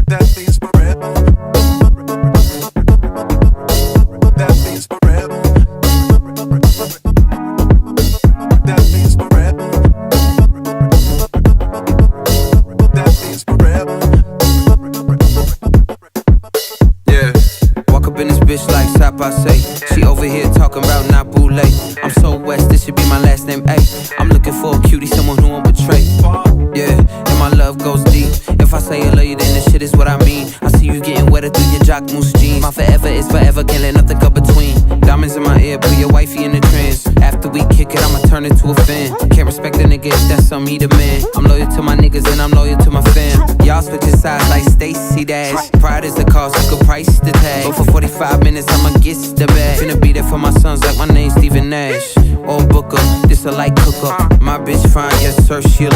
That means forever. That means forever. That means forever. That means forever. Yeah. Walk up in this bitch like Sapa say. She over here talking about Nabule. I'm so west, this should be my last name. Ayy, I'm looking for a cutie, someone who won't betray. Yeah, and my love goes deep. If I say I love you, then this shit is what I mean. I see you getting wetter through your jock moose jeans. My forever is forever, can't let nothing come between. Diamonds in my ear, put your wifey in the trance. After we kick it, I'ma turn it to a fan. Can't respect a nigga if that's something he demand. I'm loyal to my niggas and I'm loyal to my fam. Y'all switching sides like Stacey Dash. Pride is the cost, you could price the tag. But for 45 minutes, I'ma get the bag. Finna be there for my sons like my name's Stephen Nash. Or Booker, this a light cook up. My bitch fine, yes sir, she a